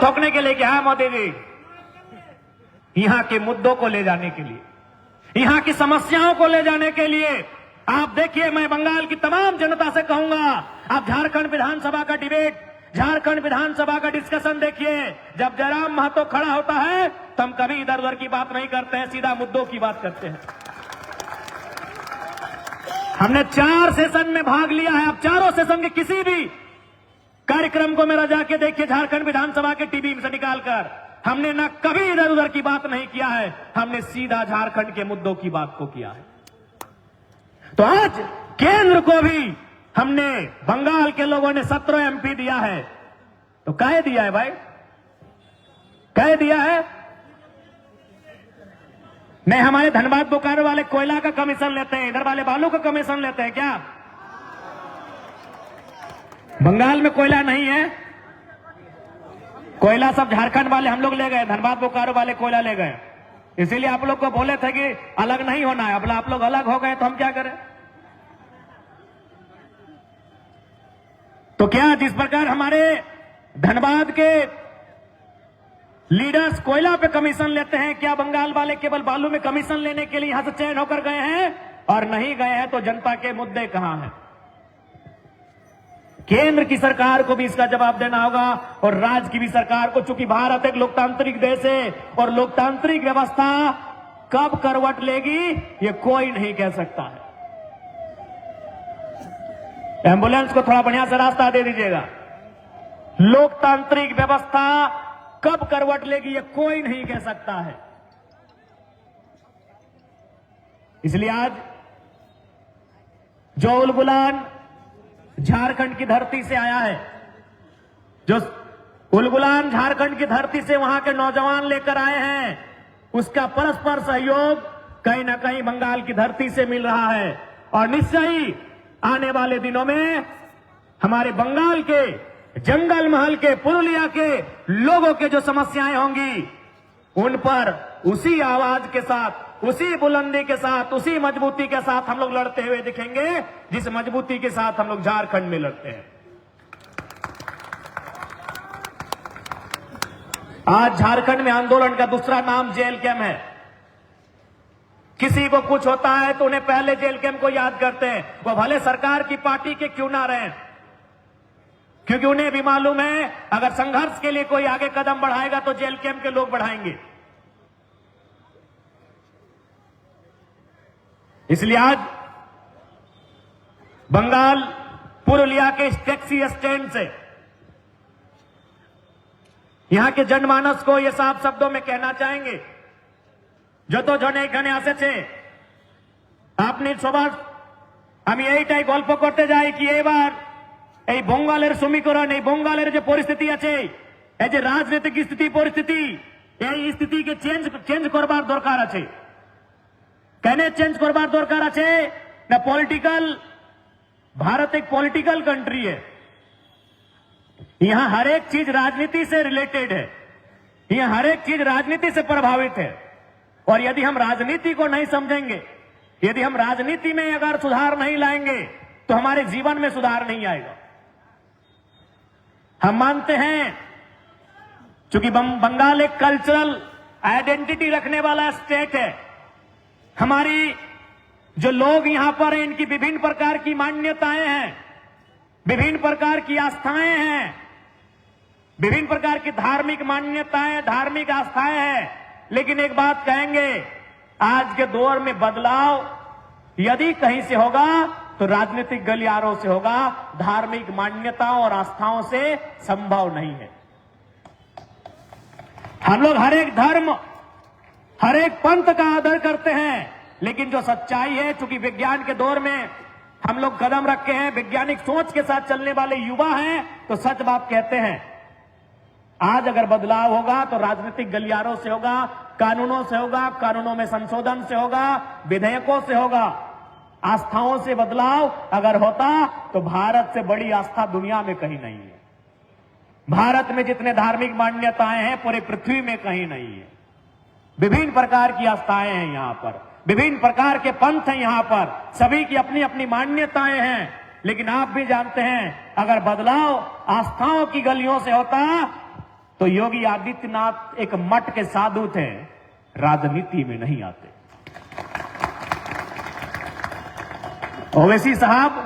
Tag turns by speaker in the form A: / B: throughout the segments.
A: ठोकने के लिए क्या है मोदी जी? यहां के मुद्दों को ले जाने के लिए, यहां की समस्याओं को ले जाने के लिए। आप देखिए, मैं बंगाल की तमाम जनता से कहूंगा, आप झारखंड विधानसभा का डिबेट, झारखंड विधानसभा का डिस्कशन देखिए। जब जयराम महतो खड़ा होता है तो हम कभी इधर उधर की बात नहीं करते हैं, सीधा मुद्दों की बात करते हैं। हमने 4 सेशन में भाग लिया है। आप चारों सेशन के किसी भी कार्यक्रम को मेरा जाके देखिए, झारखंड विधानसभा के टीवी से निकालकर। हमने ना कभी इधर उधर की बात नहीं किया है, हमने सीधा झारखंड के मुद्दों की बात को किया है। तो आज केंद्र को भी हमने, बंगाल के लोगों ने 17 MP दिया है, तो काहे दिया है भाई? काहे दिया है? नहीं, हमारे धनबाद बोकारो वाले कोयला का कमीशन लेते हैं, इधर वाले बालू का कमीशन लेते हैं क्या? बंगाल में कोयला नहीं है, कोयला सब झारखंड वाले हम लोग ले गए, धनबाद बोकारो वाले कोयला ले गए। इसीलिए आप लोग को बोले थे कि अलग नहीं होना है। अब आप लोग अलग हो गए तो हम क्या करें? तो क्या जिस प्रकार हमारे धनबाद के लीडर्स कोयला पे कमीशन लेते हैं, क्या बंगाल वाले केवल बालू में कमीशन लेने के लिए यहां से चयन होकर गए हैं? और नहीं गए हैं तो जनता के मुद्दे कहां हैं? केंद्र की सरकार को भी इसका जवाब देना होगा, और राज्य की भी सरकार को। चूंकि भारत एक लोकतांत्रिक देश है, और लोकतांत्रिक व्यवस्था कब करवट लेगी ये कोई नहीं कह सकता है। एम्बुलेंस को थोड़ा बढ़िया से रास्ता दे दीजिएगा। लोकतांत्रिक व्यवस्था कब करवट लेगी ये कोई नहीं कह सकता है। इसलिए आज जो उलगुलान झारखंड की धरती से आया है, जो उलगुलान झारखंड की धरती से वहां के नौजवान लेकर आए हैं, उसका परस्पर सहयोग कहीं ना कहीं बंगाल की धरती से मिल रहा है। और निश्चय ही आने वाले दिनों में हमारे बंगाल के जंगल महल के, पुरुलिया के लोगों के जो समस्याएं होंगी, उन पर उसी आवाज के साथ, उसी बुलंदी के साथ, उसी मजबूती के साथ हम लोग लड़ते हुए दिखेंगे, जिस मजबूती के साथ हम लोग झारखंड में लड़ते हैं। आज झारखंड में आंदोलन का दूसरा नाम जेल कैम्प है। किसी को कुछ होता है तो उन्हें पहले जेल कैम्प को याद करते हैं, वो भले सरकार की पार्टी के क्यों ना रहे, क्योंकि उन्हें भी मालूम है अगर संघर्ष के लिए कोई आगे कदम बढ़ाएगा तो जेल कैम्प के लोग बढ़ाएंगे। इसलिए आज बंगाल पुरुलिया के टैक्सी स्टैंड से यहां के जनमानस को यह साफ शब्दों में कहना चाहेंगे, जो जन एखाने आसेছে আপনি সবার, আমি এইটাই গল্প করতে যাই কি এবার এই বঙ্গালের সমীকরণ, এই বঙ্গালের যে পরিস্থিতি আছে, এই যে রাজনৈতিক স্থিতি পরিস্থিতি, এই স্থিতিকে চেঞ্জ করবার দরকার আছে। কেন চেঞ্জ করবার দরকার আছে না? পলিটিক্যাল, भारत एक पॉलिटिकल कंट्री है, यहां हर एक चीज राजनीति से रिलेटेड है, यहां हर एक चीज राजनीति से प्रभावित है। और यदि हम राजनीति को नहीं समझेंगे, यदि हम राजनीति में अगर सुधार नहीं लाएंगे तो हमारे जीवन में सुधार नहीं आएगा। हम मानते हैं चूंकि बंगाल एक कल्चरल आइडेंटिटी रखने वाला स्टेट है, हमारी जो लोग यहां पर हैं इनकी विभिन्न प्रकार की मान्यताएं हैं, विभिन्न प्रकार की आस्थाएं हैं, विभिन्न प्रकार की धार्मिक मान्यताएं, धार्मिक आस्थाएं हैं। लेकिन एक बात कहेंगे, आज के दौर में बदलाव यदि कहीं से होगा तो राजनीतिक गलियारों से होगा, धार्मिक मान्यताओं और आस्थाओं से संभव नहीं है। हम लोग हर एक धर्म, हर एक पंथ का आदर करते हैं, लेकिन जो सच्चाई है, चूंकि विज्ञान के दौर में हम लोग कदम रखे हैं, वैज्ञानिक सोच के साथ चलने वाले युवा हैं, तो सच बात कहते हैं। आज अगर बदलाव होगा तो राजनीतिक गलियारों से होगा, कानूनों से होगा, कानूनों में संशोधन से होगा, विधेयकों से होगा। आस्थाओं से बदलाव अगर होता तो भारत से बड़ी आस्था दुनिया में कहीं नहीं है। भारत में जितने धार्मिक मान्यताएं हैं पूरे पृथ्वी में कहीं नहीं है। विभिन्न प्रकार की आस्थाएं हैं यहां पर, विभिन्न प्रकार के पंथ हैं यहां पर, सभी की अपनी अपनी मान्यताएं हैं। लेकिन आप भी जानते हैं अगर बदलाव आस्थाओं की गलियों से होता तो योगी आदित्यनाथ एक मठ के साधु थे, राजनीति में नहीं आते। ओवैसी साहब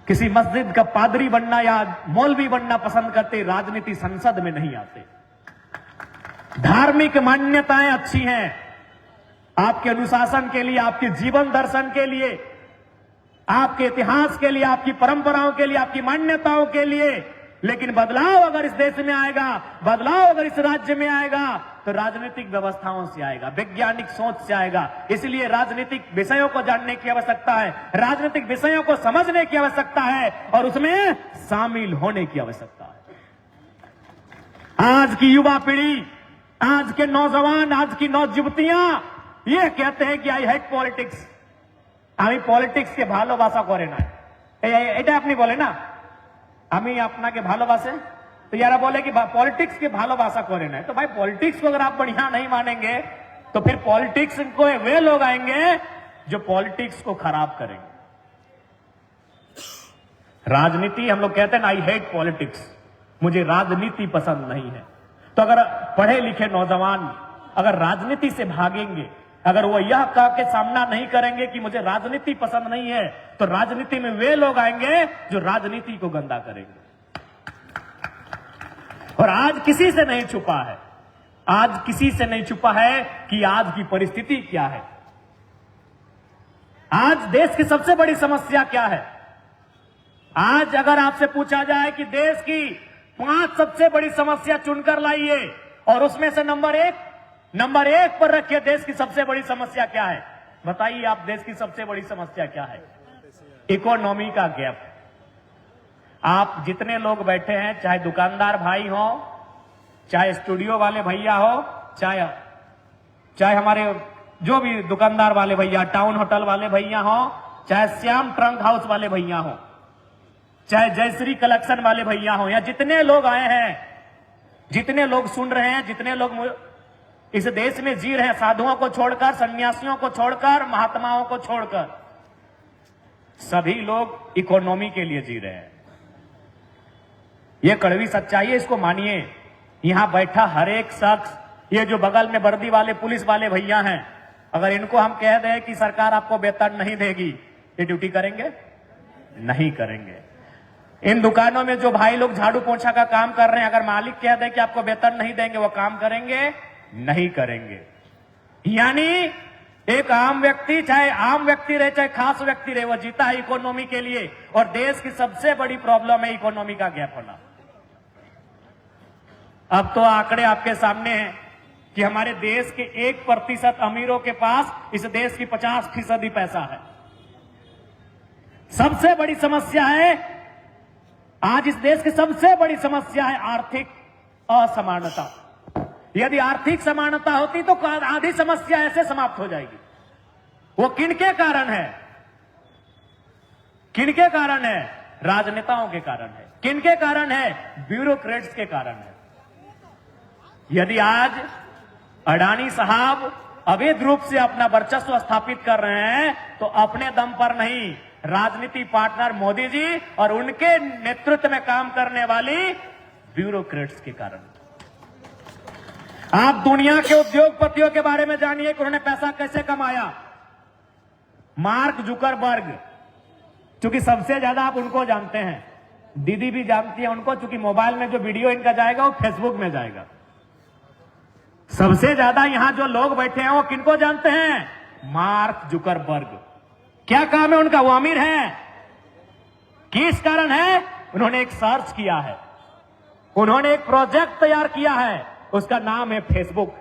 A: किसी मस्जिद का पादरी बनना या मौलवी बनना पसंद करते, राजनीति संसद में नहीं आते। धार्मिक मान्यताएं अच्छी हैं आपके अनुशासन के लिए, आपके जीवन दर्शन के लिए, आपके इतिहास के लिए, आपकी परंपराओं के लिए, आपकी मान्यताओं के लिए, लेकिन बदलाव अगर इस देश में आएगा, बदलाव अगर इस राज्य में आएगा तो राजनीतिक व्यवस्थाओं से आएगा, वैज्ञानिक सोच से आएगा। इसलिए राजनीतिक विषयों को जानने की आवश्यकता है, राजनीतिक विषयों को समझने की आवश्यकता है और उसमें शामिल होने की आवश्यकता है। आज की युवा पीढ़ी, आज के नौजवान, आज की नौजुवतियां ये कहते हैं कि आई हेट पॉलिटिक्स, আমি পলিটিক্সকে ভালোবাসা করে না, এটা আপনি বলে না, আমি আপনাকে ভালোবাসে, तो यारा बोले कि पॉलिटिक्स के भालोबासा करे ना। तो भाई पॉलिटिक्स को अगर आप बढ़िया नहीं मानेंगे तो फिर पॉलिटिक्स को वे लोग आएंगे जो पॉलिटिक्स को खराब करेंगे। राजनीति, हम लोग कहते हैं ना आई हेट पॉलिटिक्स, मुझे राजनीति पसंद नहीं है। तो अगर पढ़े लिखे नौजवान अगर राजनीति से भागेंगे, अगर वो यह कह के सामना नहीं करेंगे कि मुझे राजनीति पसंद नहीं है, तो राजनीति में वे लोग आएंगे जो राजनीति को गंदा करेंगे। और आज किसी से नहीं छुपा है, आज किसी से नहीं छुपा है कि आज की परिस्थिति क्या है। आज देश की सबसे बड़ी समस्या क्या है। आज अगर आपसे पूछा जाए कि देश की 5 सबसे बड़ी समस्या चुनकर लाइए और उसमें से नंबर एक पर रखिए देश की सबसे बड़ी समस्या क्या है, बताइए आप देश की सबसे बड़ी समस्या क्या है। इकोनॉमी का गैप। आप जितने लोग बैठे हैं, चाहे दुकानदार भाई हो, चाहे स्टूडियो वाले भैया हो, चाहे हमारे जो भी दुकानदार वाले भैया, टाउन होटल वाले भैया हो, चाहे श्याम ट्रंक हाउस वाले भैया हो, चाहे जयश्री कलेक्शन वाले भैया हो, या जितने लोग आए हैं, जितने लोग सुन रहे हैं, जितने लोग इस देश में जी रहे हैं, साधुओं को छोड़कर, सन्यासियों को छोड़कर, महात्माओं को छोड़कर, सभी लोग इकोनॉमी के लिए जी रहे हैं। ये कड़वी सच्चाई है, इसको मानिए। यहां बैठा हर एक शख्स, ये जो बगल में वर्दी वाले पुलिस वाले भैया हैं, अगर इनको हम कह दें कि सरकार आपको वेतन नहीं देगी, ये ड्यूटी करेंगे? नहीं करेंगे। इन दुकानों में जो भाई लोग झाड़ू पोछा का काम कर रहे हैं, अगर मालिक कह दे कि आपको वेतन नहीं देंगे, वो काम करेंगे? नहीं करेंगे। यानी एक आम व्यक्ति, चाहे आम व्यक्ति रहे चाहे खास व्यक्ति रहे, वो जीता है इकोनॉमी के लिए। और देश की सबसे बड़ी प्रॉब्लम है इकोनॉमी का गैप होना। अब तो आंकड़े आपके सामने हैं कि हमारे देश के 1% अमीरों के पास इस देश की 50% पैसा है। सबसे बड़ी समस्या है आज इस देश की सबसे बड़ी समस्या है आर्थिक असमानता। यदि आर्थिक समानता होती तो आधी समस्या ऐसे समाप्त हो जाएगी। वो किनके कारण है? किनके कारण है? राजनेताओं के कारण है। किनके कारण है? ब्यूरोक्रेट्स के कारण है। यदि आज अडानी साहब अवैध रूप से अपना वर्चस्व स्थापित कर रहे हैं तो अपने दम पर नहीं, राजनीति पार्टनर मोदी जी और उनके नेतृत्व में काम करने वाली ब्यूरोक्रेट्स के कारण। आप दुनिया के उद्योगपतियों के बारे में जानिए कि उन्होंने पैसा कैसे कमाया। मार्क जुकरबर्ग, चूंकि सबसे ज्यादा आप उनको जानते हैं, दीदी भी जानती है उनको, चूंकि मोबाइल में जो वीडियो इनका जाएगा वो फेसबुक में जाएगा। सबसे ज्यादा यहां जो लोग बैठे हैं वो किनको जानते हैं? Mark Zuckerberg. क्या काम है उनका? वो अमीर है। किस कारण है? उन्होंने एक सर्च किया है, उन्होंने एक प्रोजेक्ट तैयार किया है, उसका नाम है फेसबुक।